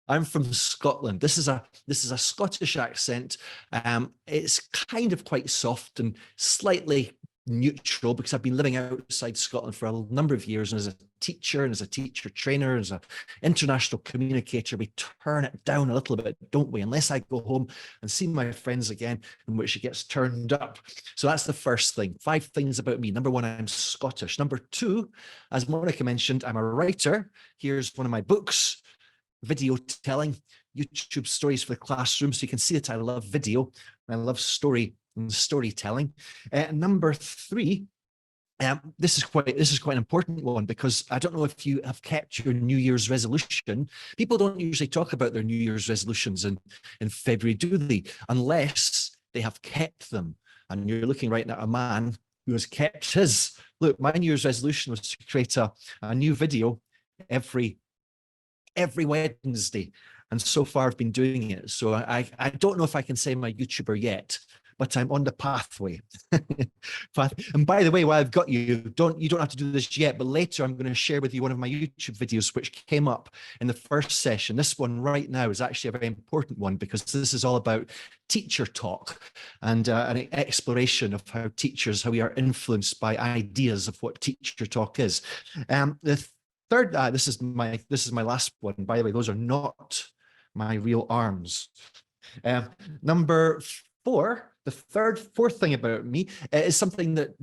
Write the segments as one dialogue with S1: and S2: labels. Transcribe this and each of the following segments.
S1: I'm from Scotland. This is a Scottish accent. It's kind of quite soft and slightly neutral because I've been living outside Scotland for a number of years, and as a teacher and as a teacher trainer, as an international communicator, we turn it down a little bit, don't we? Unless I go home and see my friends again, in which it gets turned up. So that's the first thing. 5 things about me. Number 1, I'm Scottish. Number 2, as Monica mentioned, I'm a writer. Here's one of my books, video telling, YouTube stories for the classroom. So you can see that I love video. I love story and storytelling. Number 3, this is quite an important one, because I don't know if you have kept your New Year's resolution. People don't usually talk about their New Year's resolutions in February, do they? Unless they have kept them. And you're looking right at a man who has kept his. Look, my New Year's resolution was to create a new video every Wednesday. And so far I've been doing it. So I don't know if I can say I'm a YouTuber yet, but I'm on the pathway. And by the way, while I've got you, you don't have to do this yet, but later I'm going to share with you one of my YouTube videos which came up in the first session. This one right now is actually a very important one, because this is all about teacher talk and an exploration of how we are influenced by ideas of what teacher talk is. The third, this is my last one. By the way, those are not my real arms. Number 4, the fourth thing about me is something that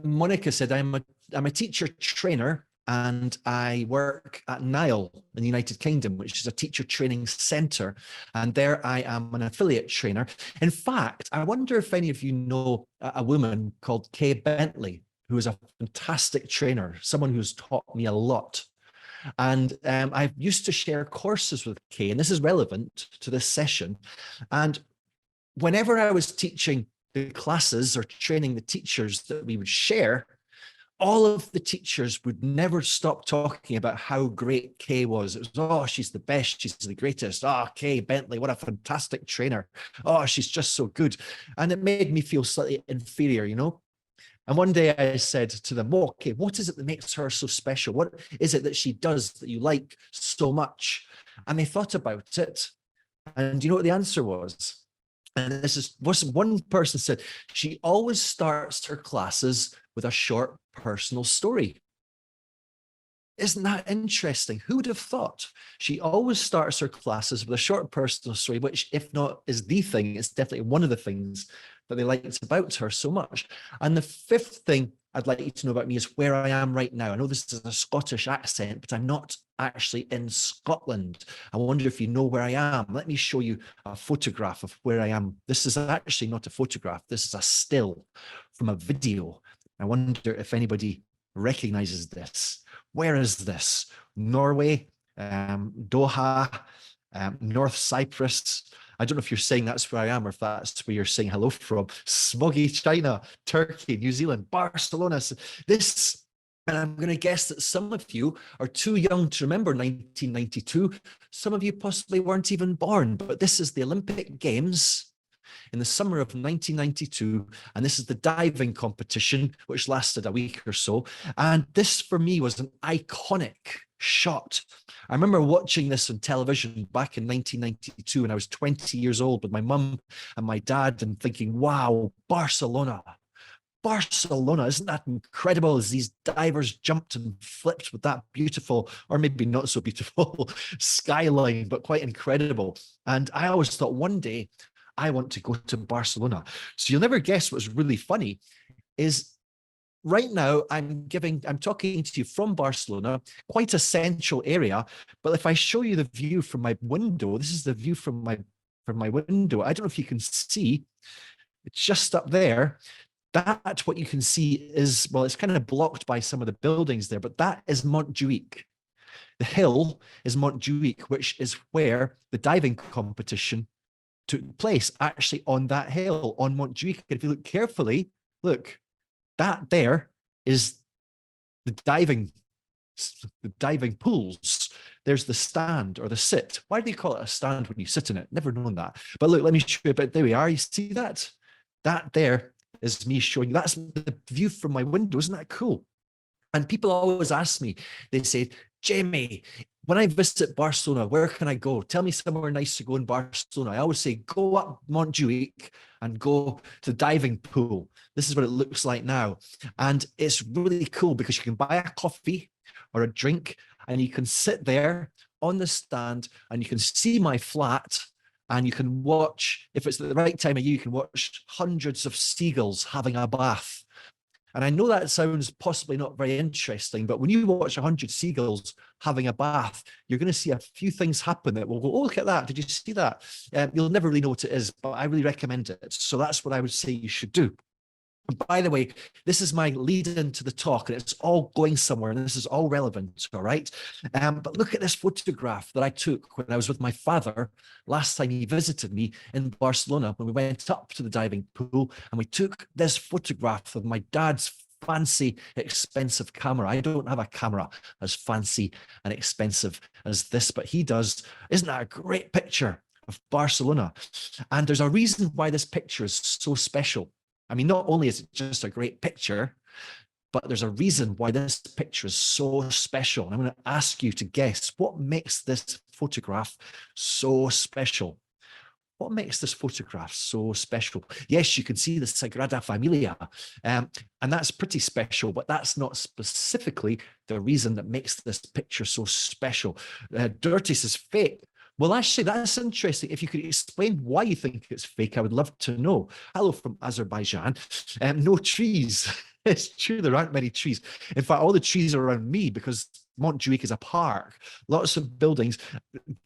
S1: Monica said. I'm a teacher trainer, and I work at Nile in the United Kingdom, which is a teacher training center. And there I am an affiliate trainer. In fact, I wonder if any of you know a woman called Kay Bentley, who is a fantastic trainer, someone who's taught me a lot. And I used to share courses with Kay, and this is relevant to this session. And whenever I was teaching the classes or training the teachers that we would share, all of the teachers would never stop talking about how great Kay was. It was, oh, she's the best, she's the greatest. Oh, Kay Bentley, what a fantastic trainer. Oh, she's just so good. And it made me feel slightly inferior, you know? And one day I said to them, well, okay, what is it that makes her so special? What is it that she does that you like so much? And they thought about it. And you know what the answer was? And this is what one person said: she always starts her classes with a short personal story. Isn't that interesting? Who would have thought? She always starts her classes with a short personal story, which, if not is the thing, it's definitely one of the things that they liked about her so much. And the 5th thing I'd like you to know about me is where I am right now. I know this is a Scottish accent, but I'm not actually in Scotland. I wonder if you know where I am. Let me show you a photograph of where I am. This is actually not a photograph. This is a still from a video. I wonder if anybody recognizes this. Where is this? Norway, Doha, North Cyprus. I don't know if you're saying that's where I am or if that's where you're saying hello from. Smoggy China, Turkey, New Zealand, Barcelona. This, and I'm going to guess that some of you are too young to remember 1992. Some of you possibly weren't even born, but this is the Olympic Games in the summer of 1992, and this is the diving competition, which lasted a week or so. And this, for me, was an iconic shot. I remember watching this on television back in 1992 when I was 20 years old with my mum and my dad, and thinking, wow, Barcelona, isn't that incredible, as these divers jumped and flipped with that beautiful, or maybe not so beautiful, skyline, but quite incredible. And I always thought, one day I want to go to Barcelona. So you'll never guess what's really funny is right now I'm talking to you from Barcelona, quite a central area. But if I show you the view from my window, this is the view from my window. I don't know if you can see, it's just up there. That, what you can see is, well, it's kind of blocked by some of the buildings there, but that is Montjuic. The hill is Montjuic, which is where the diving competition took place, actually on that hill, on Montjuic. If you look carefully, look, that there is the diving pools. There's the stand or the sit. Why do you call it a stand when you sit in it? Never known that. But look, let me show you, but there we are. You see that? That there is me showing you. That's the view from my window. Isn't that cool? And people always ask me, they say, Jamie, when I visit Barcelona, where can I go? Tell me somewhere nice to go in Barcelona. I always say, go up Montjuic and go to the diving pool. This is what it looks like now. And it's really cool because you can buy a coffee or a drink and you can sit there on the stand and you can see my flat and you can watch, if it's the right time of year, you can watch hundreds of seagulls having a bath. And I know that sounds possibly not very interesting, but when you watch 100 seagulls having a bath, you're going to see a few things happen that will go, oh, look at that. Did you see that? You'll never really know what it is, but I really recommend it. So that's what I would say you should do. And by the way, this is my lead into the talk, and it's all going somewhere, and this is all relevant, all right? But look at this photograph that I took when I was with my father last time he visited me in Barcelona, when we went up to the diving pool, and we took this photograph of my dad's fancy, expensive camera. I don't have a camera as fancy and expensive as this, but he does. Isn't that a great picture of Barcelona? And there's a reason why this picture is so special. I mean, not only is it just a great picture, but there's a reason why this picture is so special. And I'm going to ask you to guess what makes this photograph so special. What makes this photograph so special? Yes, you can see the Sagrada Familia, and that's pretty special, but that's not specifically the reason that makes this picture so special. Dirty says fake. Well, actually, that's interesting. If you could explain why you think it's fake, I would love to know. Hello from Azerbaijan. No trees. It's true, there aren't many trees. In fact, all the trees are around me because Montjuic is a park. Lots of buildings.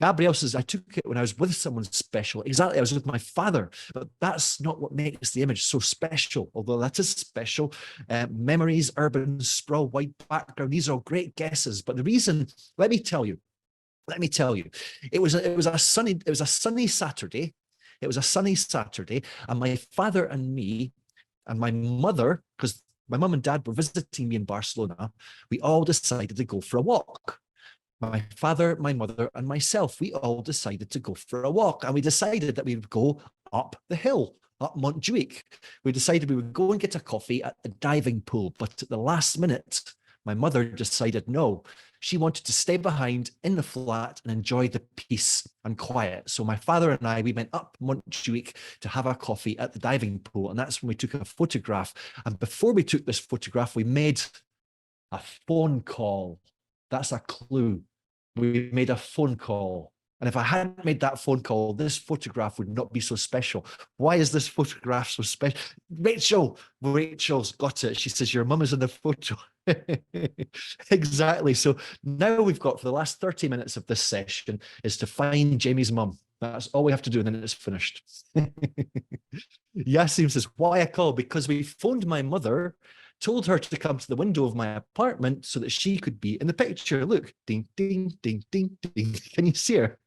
S1: Gabrielle says, I took it when I was with someone special. Exactly, I was with my father. But that's not what makes the image so special, although that is special. Memories, urban sprawl, white background, these are all great guesses. But the reason, let me tell you, it was a sunny Saturday. It was a sunny Saturday, and my father and me and my mother, because my mum and dad were visiting me in Barcelona, we all decided to go for a walk. My father, my mother, and myself, we all decided to go for a walk, and we decided that we would go up the hill, up Montjuic. We decided we would go and get a coffee at the diving pool, but at the last minute, my mother decided no. She wanted to stay behind in the flat and enjoy the peace and quiet. So my father and I, we went up Montjuic to have a coffee at the diving pool. And that's when we took a photograph. And before we took this photograph, we made a phone call. That's a clue. We made a phone call. And if I hadn't made that phone call, this photograph would not be so special. Why is this photograph so special? Rachel's got it. She says, your mum is in the photo. Exactly. So now we've got, for the last 30 minutes of this session, is to find Jamie's mum. That's all we have to do, and then it's finished. Yasim says, why a call? Because we phoned my mother, told her to come to the window of my apartment so that she could be in the picture. Look, ding, ding, ding, ding, ding. Can you see her?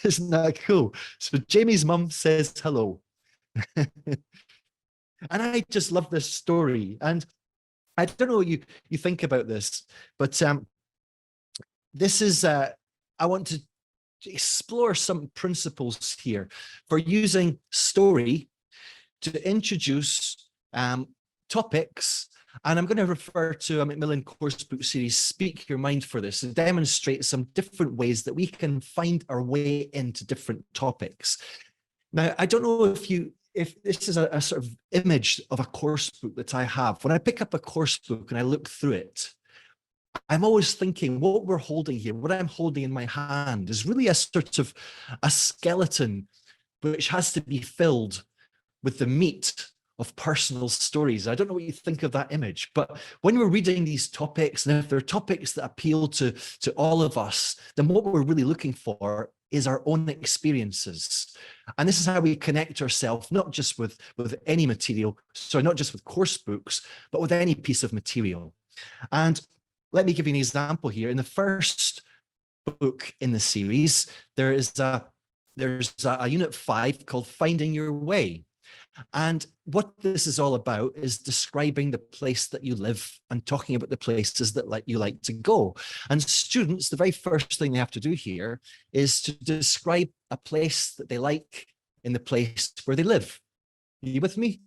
S1: Isn't that cool? So Jamie's mum says hello. And I just love this story. And I don't know what you think about this, but this is, I want to explore some principles here for using story to introduce topics. And I'm going to refer to a Macmillan course book series, Speak Your Mind, for this, and demonstrate some different ways that we can find our way into different topics. Now, I don't know if this is a sort of image of a course book that I have. When I pick up a course book and I look through it, I'm always thinking what we're holding here, what I'm holding in my hand is really a sort of a skeleton which has to be filled with the meat of personal stories. I don't know what you think of that image, but when we're reading these topics, and if they're topics that appeal to all of us, then what we're really looking for is our own experiences. And this is how we connect ourselves, not just with any material, so not just with course books, but with any piece of material. And let me give you an example here. In the first book in the series, there's a unit 5 called Finding Your Way. And what this is all about is describing the place that you live and talking about the places that you like to go. And students, the very first thing they have to do here is to describe a place that they like in the place where they live. Are you with me?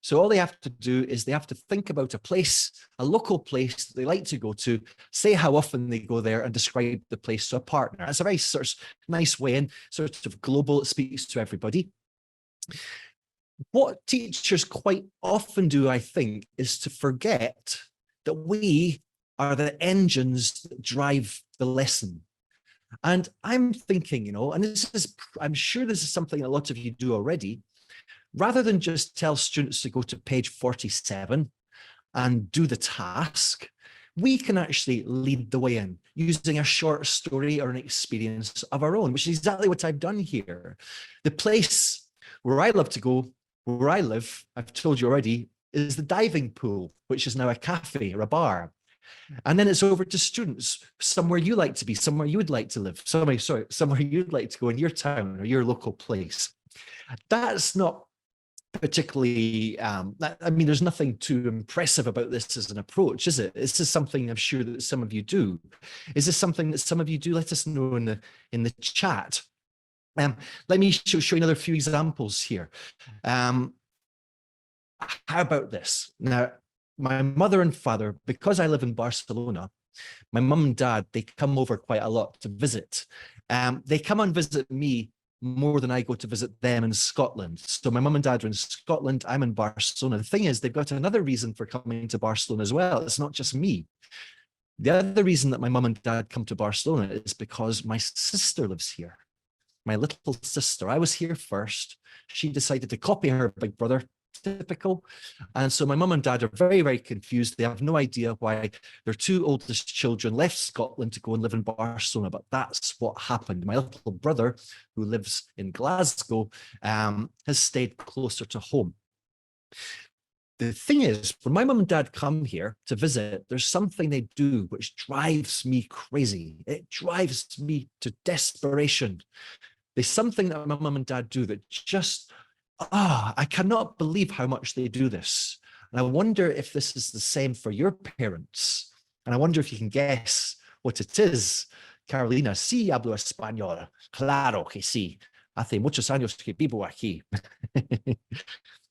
S1: So all they have to do is they have to think about a place, a local place that they like to go to, say how often they go there, and describe the place to a partner. It's a very sort of nice way and sort of global. It speaks to everybody. What teachers quite often do, I think, is to forget that we are the engines that drive the lesson. And I'm thinking, and this is, I'm sure this is something a lot of you do already, rather than just tell students to go to page 47 and do the task, we can actually lead the way in using a short story or an experience of our own, which is exactly what I've done here. The place where I love to go, where I live, I've told you already, is the diving pool, which is now a cafe or a bar. And then it's over to students, somewhere you like to be, somewhere you would like to live, somewhere you'd like to go in your town or your local place. That's not particularly, I mean, there's nothing too impressive about this as an approach, is it? Is this something I'm sure that some of you do? Is this something that some of you do? Let us know in the chat. Let me show you another few examples here. How about this? Now, my mother and father, because I live in Barcelona, my mum and dad, they come over quite a lot to visit. They come and visit me more than I go to visit them in Scotland. So my mum and dad are in Scotland, I'm in Barcelona. The thing is, they've got another reason for coming to Barcelona as well. It's not just me. The other reason that my mum and dad come to Barcelona is because my sister lives here. My little sister. I was here first. She decided to copy her big brother. Typical. And so my mum and dad are very, very confused. They have no idea why their two oldest children left Scotland to go and live in Barcelona, but that's what happened. My little brother, who lives in Glasgow, has stayed closer to home. The thing is, when my mum and dad come here to visit, there's something they do which drives me crazy. It drives me to desperation. There's something that my mum and dad do that just, I cannot believe how much they do this. And I wonder if this is the same for your parents. And I wonder if you can guess what it is. Carolina, sí hablo español. Claro que sí. Hace muchos años que vivo aquí.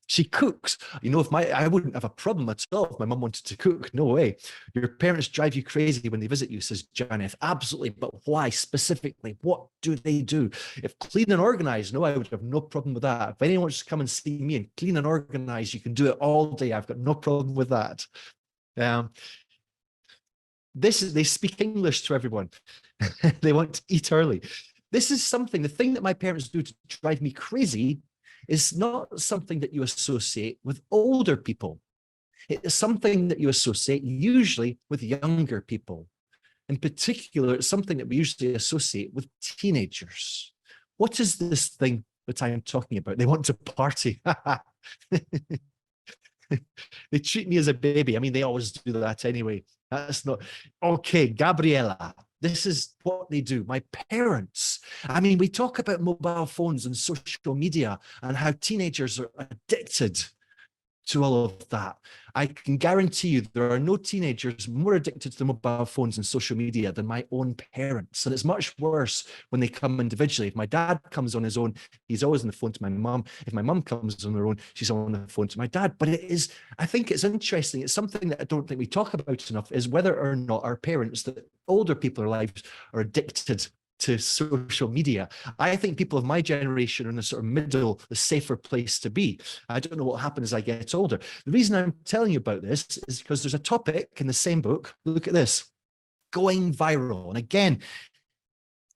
S1: She cooks. If I wouldn't have a problem at all if my mum wanted to cook. No way. Your parents drive you crazy when they visit you, says Janeth. Absolutely. But why specifically? What do they do? If clean and organized, no, I would have no problem with that. If anyone wants to come and see me and clean and organize, you can do it all day. I've got no problem with that. They speak English to everyone. They want to eat early. This is something, the thing that my parents do to drive me crazy is not something that you associate with older people. It is something that you associate usually with younger people. In particular, it's something that we usually associate with teenagers. What is this thing that I am talking about? They want to party. They treat me as a baby. I mean, they always do that anyway. That's not okay. Gabriela, this is what they do. My parents, I mean, we talk about mobile phones and social media and how teenagers are addicted to all of that. I can guarantee you there are no teenagers more addicted to mobile phones and social media than my own parents. And it's much worse when they come individually. If my dad comes on his own, he's always on the phone to my mum. If my mum comes on her own, she's on the phone to my dad. But I think it's interesting. It's something that I don't think we talk about enough, is whether or not our parents, the older people in our lives, are addicted to social media. I think people of my generation are in the sort of middle, the safer place to be. I don't know what happens as I get older. The reason I'm telling you about this is because there's a topic in the same book. Look at this, going viral. And again,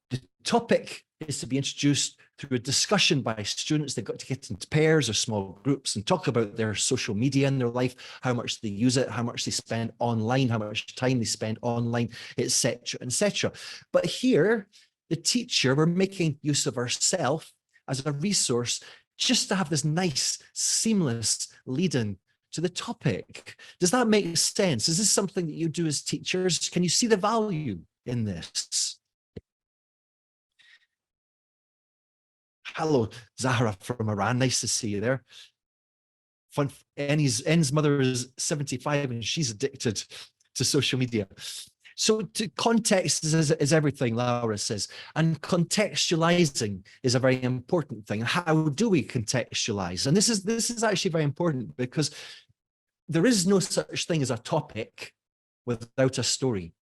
S1: the topic is to be introduced through a discussion by students. They've got to get into pairs or small groups and talk about their social media in their life, how much they use it, how much they spend online, how much time they spend online, etc., etc. But here, the teacher, we're making use of ourselves as a resource just to have this nice, seamless lead-in to the topic. Does that make sense? Is this something that you do as teachers? Can you see the value in this? Hello, Zahra from Iran. Nice to see you there. Fun. En's mother is 75 and she's addicted to social media. So context is everything, Laura says, and contextualizing is a very important thing. How do we contextualize? And this is actually very important, because there is no such thing as a topic without a story.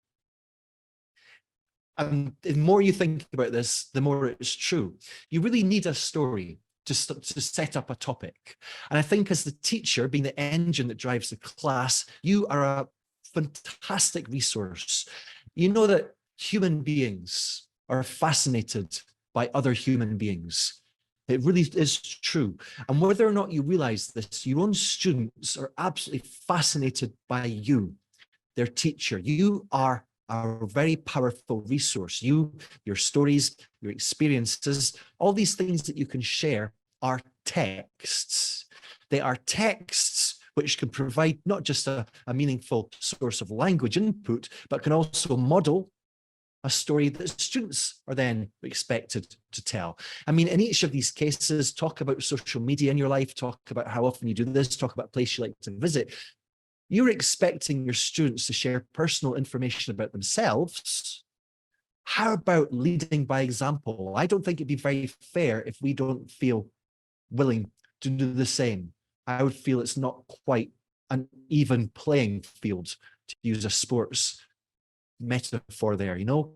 S1: And the more you think about this, the more it's true. You really need a story to set up a topic. And I think as the teacher, being the engine that drives the class, you are a fantastic resource. You know that human beings are fascinated by other human beings. It really is true. And whether or not you realize this, your own students are absolutely fascinated by you, their teacher. You are a very powerful resource. Your stories, your experiences, all these things that you can share are texts. They are texts which can provide not just a meaningful source of language input, but can also model a story that students are then expected to tell. I mean, in each of these cases, talk about social media in your life, talk about how often you do this, talk about a place you like to visit. You're expecting your students to share personal information about themselves. How about leading by example? I don't think it'd be very fair if we don't feel willing to do the same. I would feel it's not quite an even playing field, to use a sports metaphor there, you know,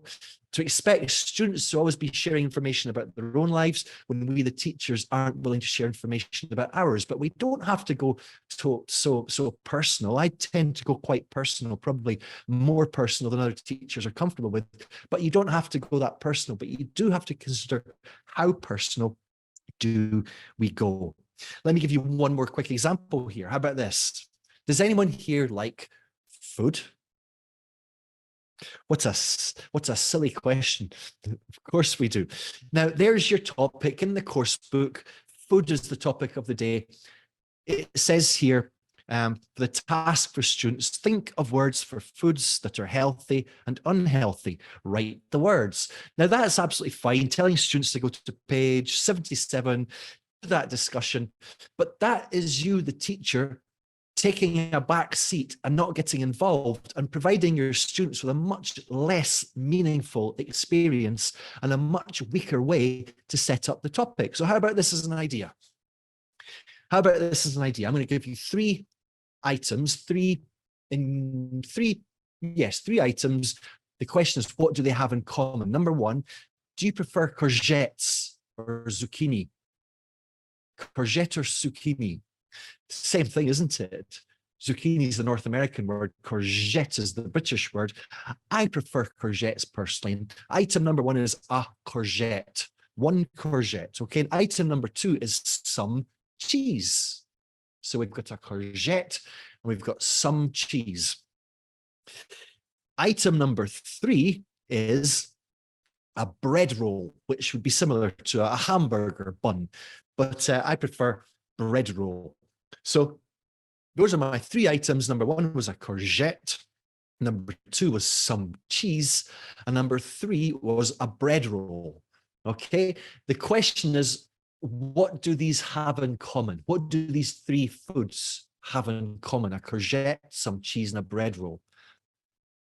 S1: to expect students to always be sharing information about their own lives when we, the teachers, aren't willing to share information about ours. But we don't have to go so personal. I tend to go quite personal, probably more personal than other teachers are comfortable with. But you don't have to go that personal, but you do have to consider how personal do we go. Let me give you one more quick example here. How about this? Does anyone here like food? What's a silly question? Of course we do. Now, there's your topic in the course book. Food is the topic of the day. It says here, the task for students, think of words for foods that are healthy and unhealthy. Write the words. Now, that's absolutely fine. Telling students to go to page 77, that discussion, but that is you, the teacher, taking a back seat and not getting involved and providing your students with a much less meaningful experience and a much weaker way to set up the topic. So how about this as an idea? How about this as an idea? I'm going to give you three items, three items. The question is, what do they have in common? Number one, do you prefer courgettes or zucchini? Courgette or zucchini? Same thing, isn't it? Zucchini is the North American word. Courgette is the British word. I prefer courgettes personally. Item number one is a courgette. One courgette. Okay. And item number two is some cheese. So we've got a courgette and we've got some cheese. Item number three is a bread roll, which would be similar to a hamburger bun, but I prefer bread roll. So those are my three items. Number one was a courgette. Number two was some cheese. And number three was a bread roll. Okay. The question is, what do these have in common? What do these three foods have in common? A courgette, some cheese, and a bread roll.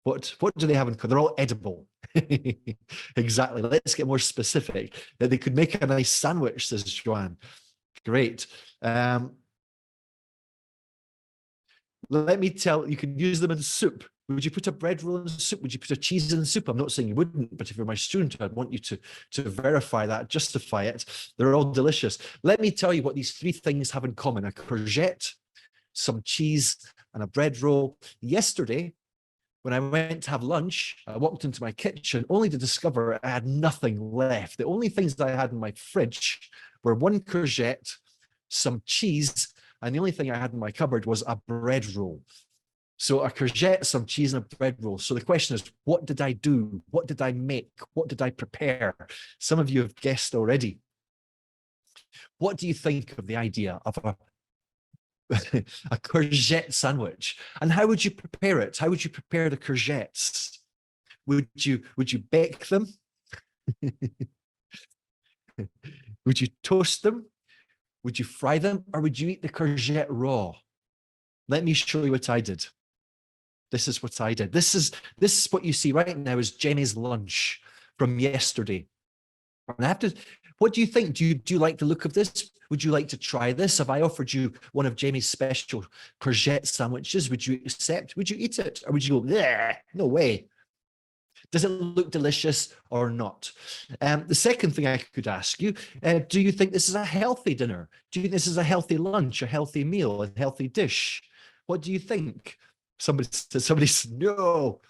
S1: What do they have in common? They're all edible. Exactly. Let's get more specific. That they could make a nice sandwich, says Joanne. Great. Let me tell, you can use them in soup. Would you put a bread roll in soup? Would you put a cheese in soup? I'm not saying you wouldn't, but if you're my student, I'd want you to verify that, justify it. They're all delicious. Let me tell you what these three things have in common: a courgette, some cheese, and a bread roll. Yesterday, when I went to have lunch, I walked into my kitchen only to discover I had nothing left. The only things that I had in my fridge were one courgette, some cheese, and the only thing I had in my cupboard was a bread roll. So a courgette, some cheese, and a bread roll. So the question is, what did I do? What did I make? What did I prepare? Some of you have guessed already. What do you think of the idea of a courgette sandwich? And how would you prepare it? How would you prepare the courgettes? Would you bake them? Would you toast them? Would you fry them, or would you eat the courgette raw? Let me show you what I did. This is what I did. This is what you see right now is Jenny's lunch from yesterday. And I have to, what do you think? Do you like the look of this? Would you like to try this? If I offered you one of Jamie's special courgette sandwiches, would you accept? Would you eat it? Or would you go, yeah, no way? Does it look delicious or not? The second thing I could ask you, do you think this is a healthy dinner? Do you think this is a healthy lunch, a healthy meal, a healthy dish? What do you think? Somebody says, no.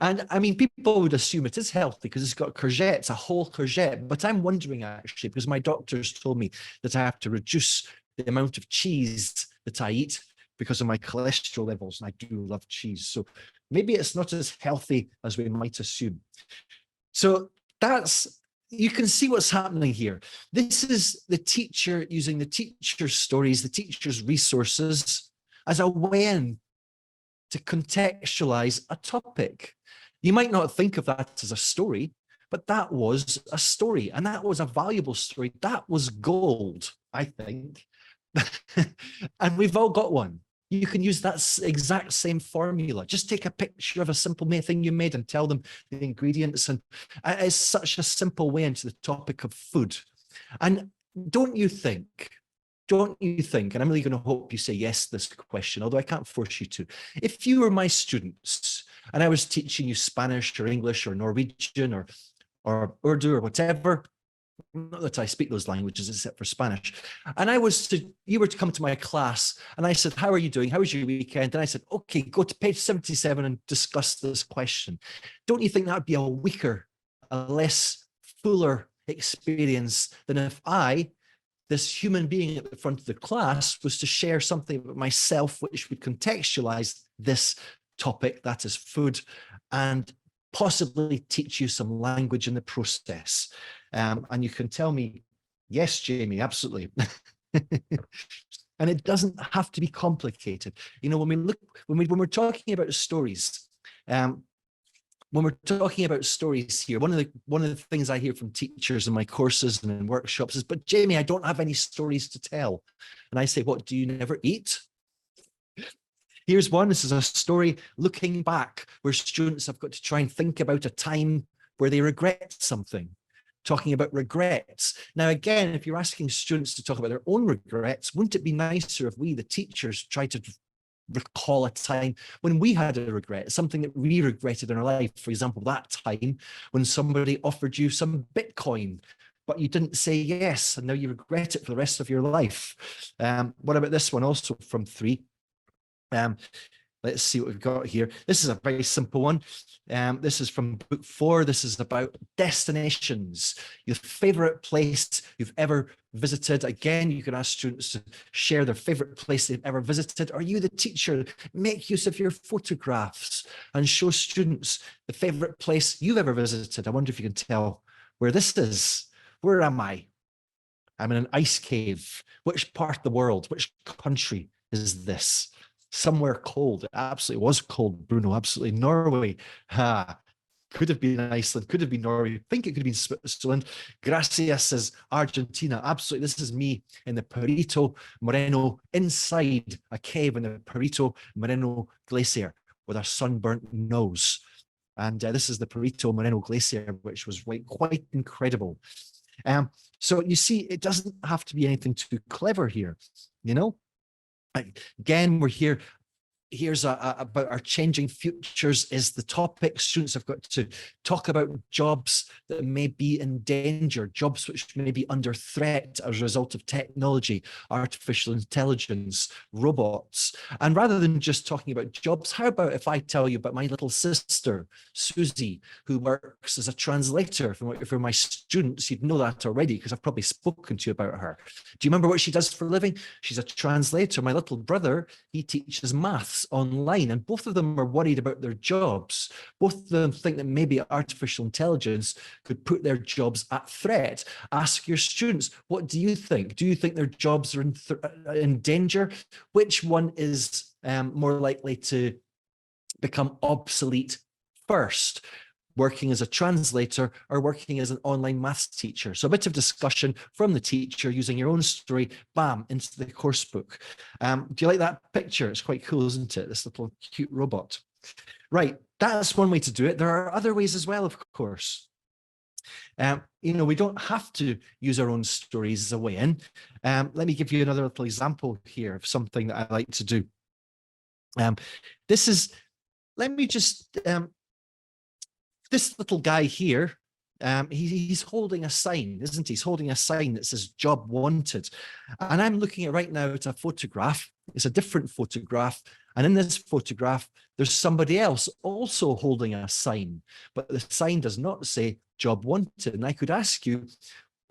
S1: And I mean, people would assume it is healthy because it's got courgettes, a whole courgette. But I'm wondering actually, because my doctors told me that I have to reduce the amount of cheese that I eat because of my cholesterol levels. And I do love cheese. So maybe it's not as healthy as we might assume. So you can see what's happening here. This is the teacher using the teacher's stories, the teacher's resources as a way in to contextualize a topic. You might not think of that as a story, but that was a story, and that was a valuable story. That was gold, I think. And we've all got one. You can use that exact same formula. Just take a picture of a simple thing you made and tell them the ingredients. And it's such a simple way into the topic of food. And don't you think, and I'm really going to hope you say yes to this question, although I can't force you to. If you were my students and I was teaching you Spanish or English or Norwegian or Urdu or whatever, not that I speak those languages except for Spanish, and you were to come to my class and I said, how are you doing? How was your weekend? And I said, okay, go to page 77 and discuss this question. Don't you think that would be a weaker, a less fuller experience than if this human being at the front of the class was to share something about myself which would contextualize this topic, that is food, and possibly teach you some language in the process. And you can tell me, yes, Jamie, absolutely. And it doesn't have to be complicated. You know, when we're talking about stories, when we're talking about stories here, one of the things I hear from teachers in my courses and in workshops is, but Jamie, I don't have any stories to tell. And I say, what, do you never eat? Here's one. This is a story looking back where students have got to try and think about a time where they regret something, talking about regrets. Now, again, if you're asking students to talk about their own regrets, wouldn't it be nicer if we, the teachers, try to recall a time when we had a regret, something that we regretted in our life? For example, that time when somebody offered you some Bitcoin, but you didn't say yes, and now you regret it for the rest of your life. What about this one, also from 3? Let's see what we've got here. This is a very simple one. This is from book 4. This is about destinations. Your favorite place you've ever visited. Again, you can ask students to share their favorite place they've ever visited. Or you, the teacher, make use of your photographs and show students the favorite place you've ever visited. I wonder if you can tell where this is. Where am I? I'm in an ice cave. Which part of the world, which country is this? Somewhere cold. It absolutely was cold, Bruno. Absolutely. Norway. Could have been Iceland. Could have been Norway. I think it could have been Switzerland. Gracias says Argentina. Absolutely. This is me in the Perito Moreno, inside a cave in the Perito Moreno Glacier with a sunburnt nose. And this is the Perito Moreno Glacier, which was quite incredible. So you see, it doesn't have to be anything too clever here, you know? Again, we're here. Here's about our changing futures is the topic. Students have got to talk about jobs that may be in danger, jobs which may be under threat as a result of technology, artificial intelligence, robots. And rather than just talking about jobs, how about if I tell you about my little sister, Susie, who works as a translator for my students? You'd know that already because I've probably spoken to you about her. Do you remember what she does for a living? She's a translator. My little brother, he teaches maths online, and both of them are worried about their jobs. Both of them think that maybe artificial intelligence could put their jobs at threat. Ask your students, what do you think? Do you think their jobs are in danger? Which one is more likely to become obsolete first? working as a translator or working as an online maths teacher. So a bit of discussion from the teacher using your own story, bam, into the course book. Do you like that picture? It's quite cool, isn't it? This little cute robot. Right, that's one way to do it. There are other ways as well, of course. We don't have to use our own stories as a way in. Let me give you another little example here of something that I like to do. This little guy here, he's holding a sign, isn't he? He's holding a sign that says job wanted. And I'm looking at right now at a photograph. It's a different photograph. And in this photograph, there's somebody else also holding a sign, but the sign does not say job wanted. And I could ask you,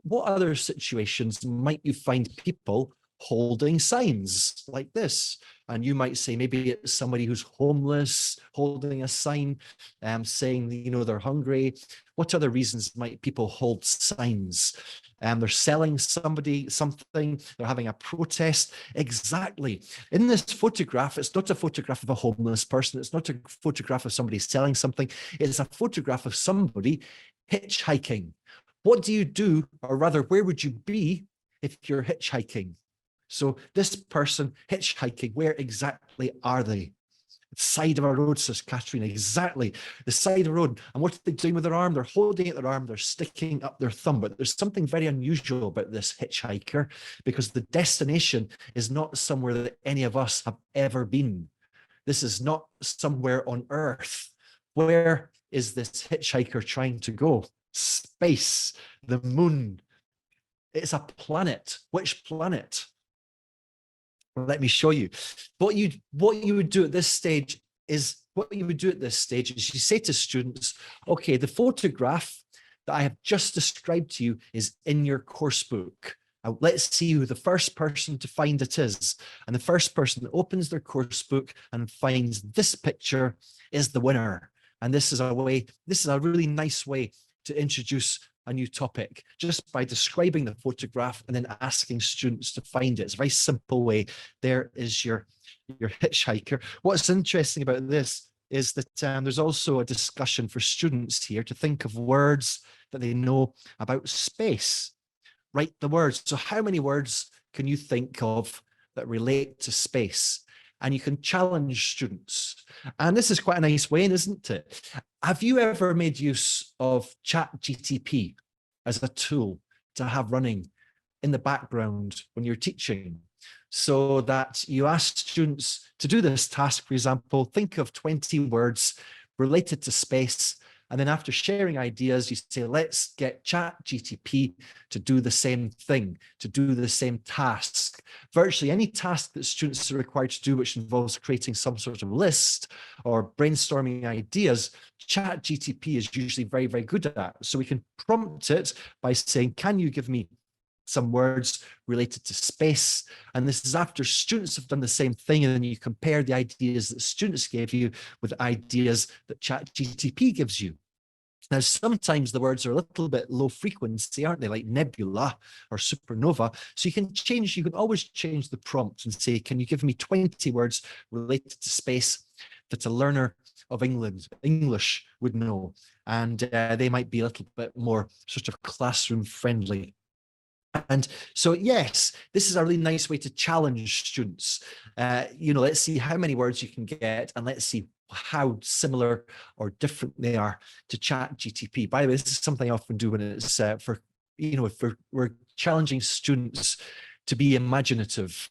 S1: what other situations might you find people holding signs like this? And you might say maybe it's somebody who's homeless holding a sign saying, they're hungry. What other reasons might people hold signs? They're selling somebody something, they're having a protest. Exactly. In this photograph, it's not a photograph of a homeless person. It's not a photograph of somebody selling something. It's a photograph of somebody hitchhiking. What do you do, or rather, where would you be if you're hitchhiking? So this person hitchhiking, where exactly are they? Side of a road, says Catherine. Exactly, the side of the road. And what are they doing with their arm? They're holding out their arm, they're sticking up their thumb. But there's something very unusual about this hitchhiker, because the destination is not somewhere that any of us have ever been. This is not somewhere on Earth. Where is this hitchhiker trying to go? Space, the moon. It's a planet. Which planet? Let me show you. What you would do at this stage is you say to students, okay, the photograph that I have just described to you is in your course book. Let's see who the first person to find it is. And the first person that opens their course book and finds this picture is the winner. And this is a really nice way to introduce a new topic, just by describing the photograph and then asking students to find it. It's a very simple way. There is your hitchhiker. What's interesting about this is that there's also a discussion for students here to think of words that they know about space. Write the words. So how many words can you think of that relate to space? And you can challenge students. And this is quite a nice way, isn't it? Have you ever made use of ChatGTP as a tool to have running in the background when you're teaching, so that you ask students to do this task? For example, think of 20 words related to space. And then after sharing ideas, you say, let's get ChatGTP to do the same thing, to do the same task. Virtually any task that students are required to do, which involves creating some sort of list or brainstorming ideas, ChatGTP is usually very, very good at. So we can prompt it by saying, can you give me some words related to space? And this is after students have done the same thing, and then you compare the ideas that students gave you with ideas that ChatGTP gives you. Now, sometimes the words are a little bit low frequency, aren't they? Like nebula or supernova. So you can always change the prompt and say, can you give me 20 words related to space that a learner of English would know? And they might be a little bit more sort of classroom friendly. And so, yes, this is a really nice way to challenge students. Let's see how many words you can get, and let's see how similar or different they are to ChatGTP. By the way, this is something I often do when it's if we're challenging students to be imaginative.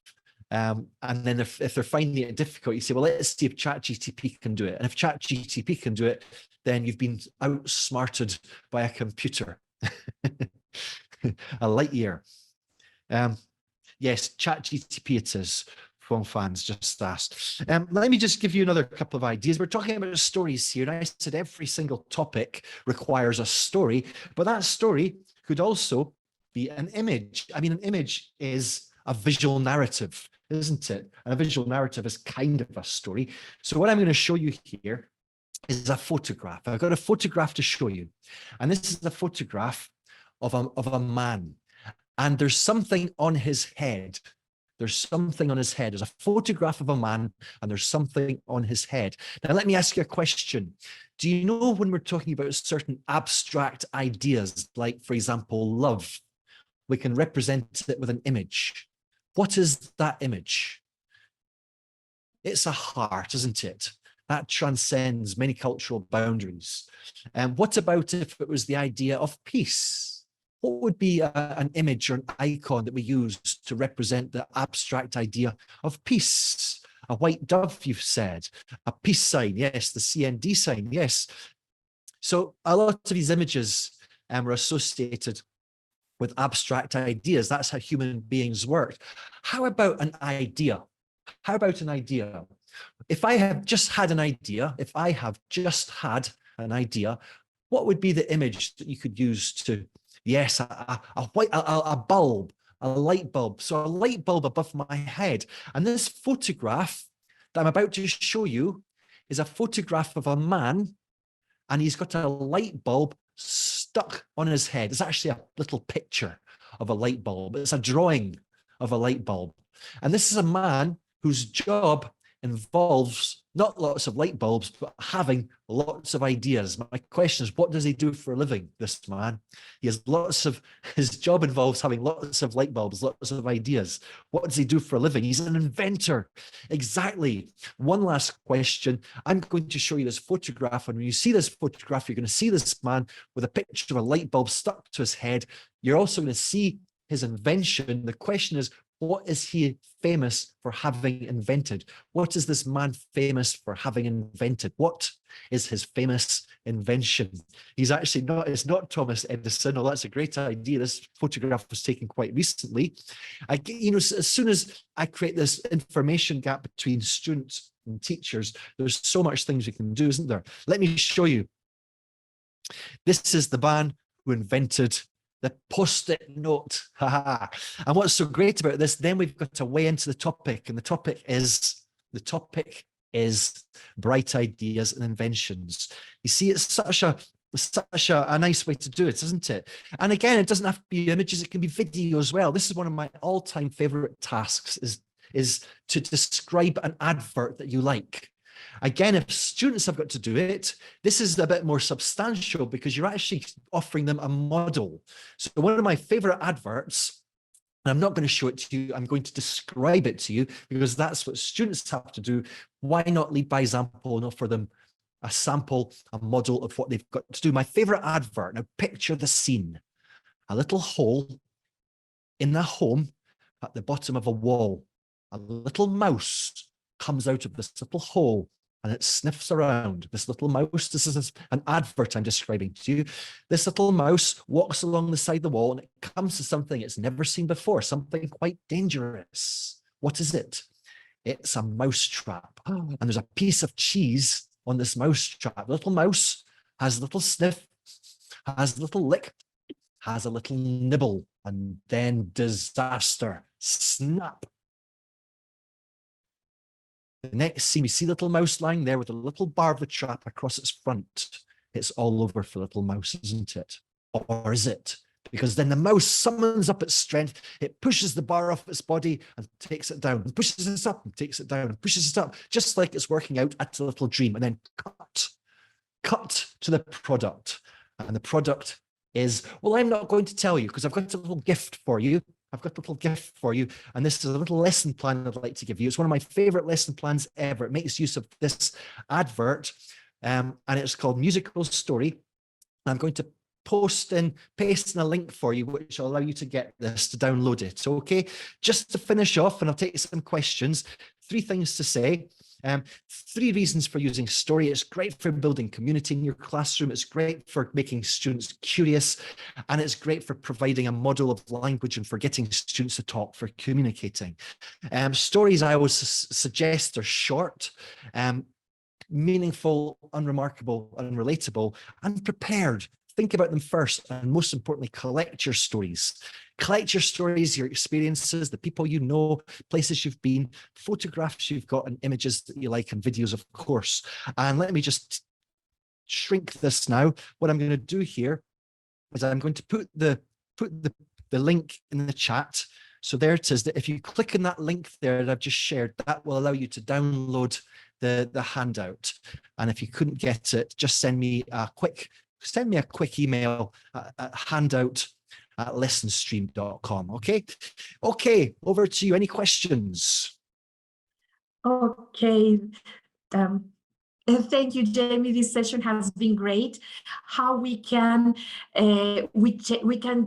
S1: And then if they're finding it difficult, you say, well, let's see if ChatGTP can do it. And if ChatGTP can do it, then you've been outsmarted by a computer. A light year. Yes, ChatGTP it is. From fans just asked. Let me just give you another couple of ideas. We're talking about stories here. And I said every single topic requires a story, but that story could also be an image. I mean, an image is a visual narrative, isn't it? And a visual narrative is kind of a story. So what I'm going to show you here is a photograph. I've got a photograph to show you. And this is a photograph of a man. And there's something on his head. There's something on his head. There's a photograph of a man and there's something on his head. Now, let me ask you a question. Do you know when we're talking about certain abstract ideas, like, for example, love, we can represent it with an image? What is that image? It's a heart, isn't it? That transcends many cultural boundaries. And what about if it was the idea of peace? What would be an image or an icon that we use to represent the abstract idea of peace? A white dove, you've said. A peace sign, yes. The CND sign, yes. So a lot of these images are associated with abstract ideas. That's how human beings work. How about an idea? How about an idea? If I have just had an idea, what would be the image that you could use to, yes, a bulb, a light bulb. So a light bulb above my head. And this photograph that I'm about to show you is a photograph of a man, and he's got a light bulb stuck on his head. It's actually a little picture of a light bulb. It's a drawing of a light bulb. And this is a man whose job involves not lots of light bulbs, but having lots of ideas. My question is, what does he do for a living, this man? His job involves having lots of light bulbs, lots of ideas. What does he do for a living? He's an inventor. Exactly. One last question. I'm going to show you this photograph, and when you see this photograph, you're going to see this man with a picture of a light bulb stuck to his head. You're also going to see his invention. The question is, what is he famous for having invented? What is this man famous for having invented? What is his famous invention? He's actually not, it's not Thomas Edison. Oh, that's a great idea. This photograph was taken quite recently. As soon as I create this information gap between students and teachers, there's so much things we can do, isn't there? Let me show you. This is the man who invented the post-it note. And what's so great about this, then we've got to weigh into the topic, and the topic is bright ideas and inventions. You see, it's such a nice way to do it, isn't it? And again, it doesn't have to be images, it can be video as well. This is one of my all-time favorite tasks, is to describe an advert that you like. Again, if students have got to do it, this is a bit more substantial because you're actually offering them a model. So one of my favorite adverts, and I'm not going to show it to you, I'm going to describe it to you because that's what students have to do. Why not lead by example and offer them a sample, a model of what they've got to do? My favorite advert, now picture the scene. A little hole in the home at the bottom of a wall. A little mouse comes out of this little hole and it sniffs around. This little mouse, this is an advert I'm describing to you. This little mouse walks along the side of the wall and it comes to something it's never seen before, something quite dangerous. What is it? It's a mouse trap. And there's a piece of cheese on this mouse trap. The little mouse has a little sniff, has a little lick, has a little nibble, and then disaster. Snap. The next scene, we see little mouse lying there with a little bar of the trap across its front. It's all over for little mouse, isn't it? Or is it? Because then the mouse summons up its strength, it pushes the bar off its body and takes it down, and pushes it up and takes it down and pushes it up, just like it's working out at a little dream. And then cut to the product. And the product is, well, I'm not going to tell you because I've got a little gift for you. And this is a little lesson plan I'd like to give you. It's one of my favorite lesson plans ever. It makes use of this advert, and it's called Musical Story. I'm going to paste in a link for you, which will allow you to get this, to download it. Okay, just to finish off, and I'll take some questions. 3 things to say. 3 reasons for using story. It's great for building community in your classroom. It's great for making students curious, and it's great for providing a model of language and for getting students to talk, for communicating. Stories, I always suggest, are short, meaningful, unremarkable, unrelatable, and prepared. Think about them first, and most importantly, collect your stories. Collect your stories, your experiences, the people you know, places you've been, photographs you've got, and images that you like, and videos, of course. And let me just shrink this now. What I'm going to do here is I'm going to put the link in the chat So there it is. If you click on that link there that I've just shared, that will allow you to download the handout. And if you couldn't get it, just send me a quick email at handout@lessonstream.com. Okay, over to you. Any questions?
S2: Okay. Thank you, Jamie. This session has been great. How we can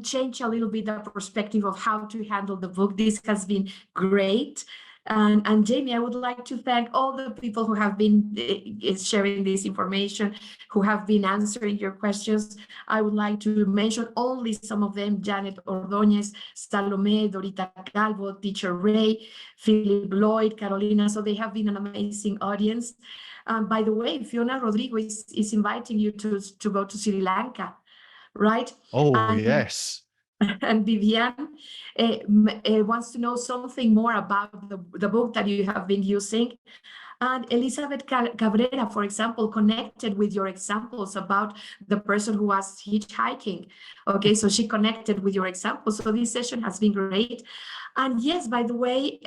S2: change a little bit the perspective of how to handle the book. This has been great. And Jamie, I would like to thank all the people who have been sharing this information, who have been answering your questions. I would like to mention only some of them: Janet Ordóñez, Salome, Dorita Calvo, Teacher Ray, Philip Lloyd, Carolina. So they have been an amazing audience. By the way, Fiona Rodrigo is inviting you to go to Sri Lanka, right?
S1: Oh, yes.
S2: And Vivian wants to know something more about the book that you have been using. And Elizabeth Cabrera, for example, connected with your examples about the person who was hitchhiking. Okay, so she connected with your examples. So this session has been great. And yes, by the way,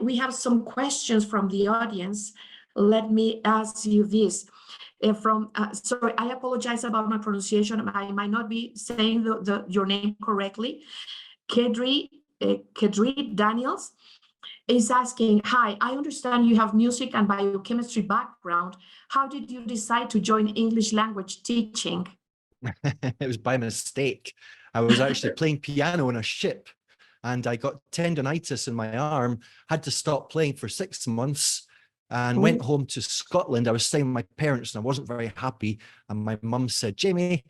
S2: we have some questions from the audience. Let me ask you this. Sorry, I apologize about my pronunciation. I might not be saying your name correctly. Keddie Daniels is asking, hi, I understand you have music and biochemistry background. How did you decide to join English language teaching?
S1: It was by mistake. I was actually playing piano on a ship, and I got tendonitis in my arm, had to stop playing for 6 months, and went home to Scotland. I was staying with my parents and I wasn't very happy. And my mum said, Jamie,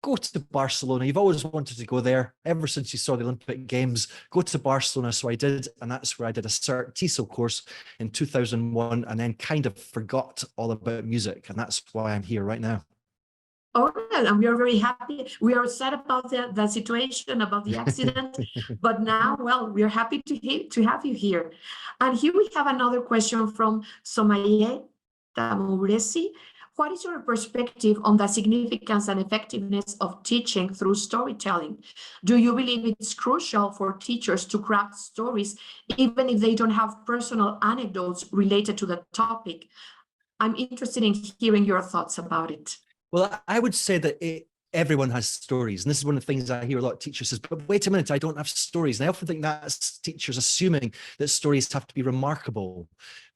S1: go to Barcelona. You've always wanted to go there ever since you saw the Olympic Games. Go to Barcelona. So I did. And that's where I did a CERT TESOL course in 2001, and then kind of forgot all about music. And that's why I'm here right now.
S2: Oh, and we are very happy. We are sad about the situation, about the accident, but now, well, we are happy to have you here. And here we have another question from Somaye Tamuresi. What is your perspective on the significance and effectiveness of teaching through storytelling? Do you believe it's crucial for teachers to craft stories, even if they don't have personal anecdotes related to the topic? I'm interested in hearing your thoughts about it.
S1: Well, I would say that everyone has stories. And this is one of the things I hear a lot of teachers says, but wait a minute, I don't have stories. And I often think that's teachers assuming that stories have to be remarkable.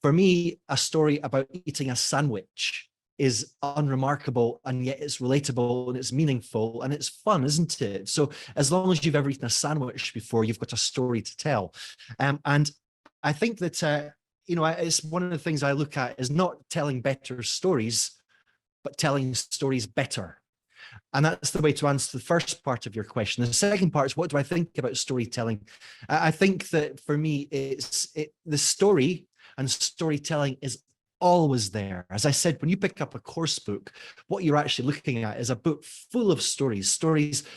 S1: For me, a story about eating a sandwich is unremarkable, and yet it's relatable and it's meaningful and it's fun, isn't it? So as long as you've ever eaten a sandwich before, you've got a story to tell. And I think that, it's one of the things I look at is not telling better stories, but telling stories better. And that's the way to answer the first part of your question. The second part is, what do I think about storytelling? I think that for me, the story and storytelling is always there. As I said, when you pick up a course book, what you're actually looking at is a book full of stories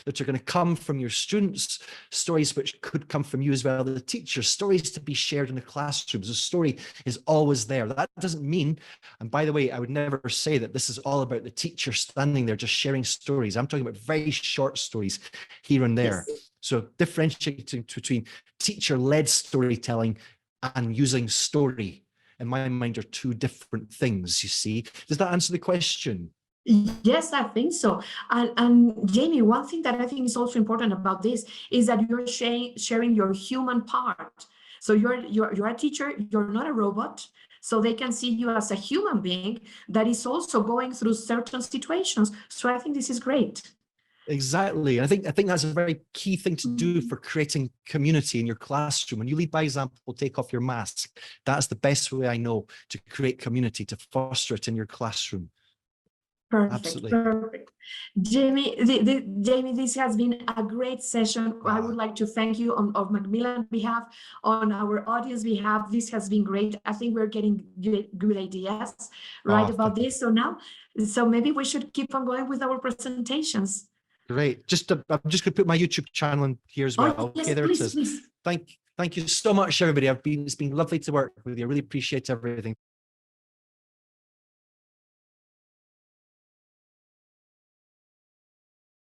S1: that are going to come from your students, stories which could come from you as well, the teachers, stories to be shared in the classrooms. The story is always there. That doesn't mean, and by the way, I would never say that this is all about the teacher standing there just sharing stories. I'm talking about very short stories here and there. Yes. So differentiating between teacher-led storytelling and using story, in my mind, are two different things, you see. Does that answer the question?
S2: Yes, I think so. And Jamie, one thing that I think is also important about this is that you're sharing your human part. So you're a teacher, you're not a robot. So they can see you as a human being that is also going through certain situations. So I think this is great.
S1: Exactly. I think that's a very key thing to do for creating community in your classroom. When you lead by example, take off your mask. That's the best way I know to create community, to foster it in your classroom.
S2: Perfect.
S1: Absolutely.
S2: Perfect. Jamie, Jamie, this has been a great session. I would like to thank you on Macmillan behalf, on our audience behalf. This has been great. I think we're getting good ideas about this. So maybe we should keep on going with our presentations.
S1: Great. I'm just going to put my YouTube channel in here as well.
S2: Oh, yes,
S1: okay, there
S2: please,
S1: it is.
S2: Please.
S1: Thank you so much, everybody. It's been lovely to work with you. I really appreciate everything.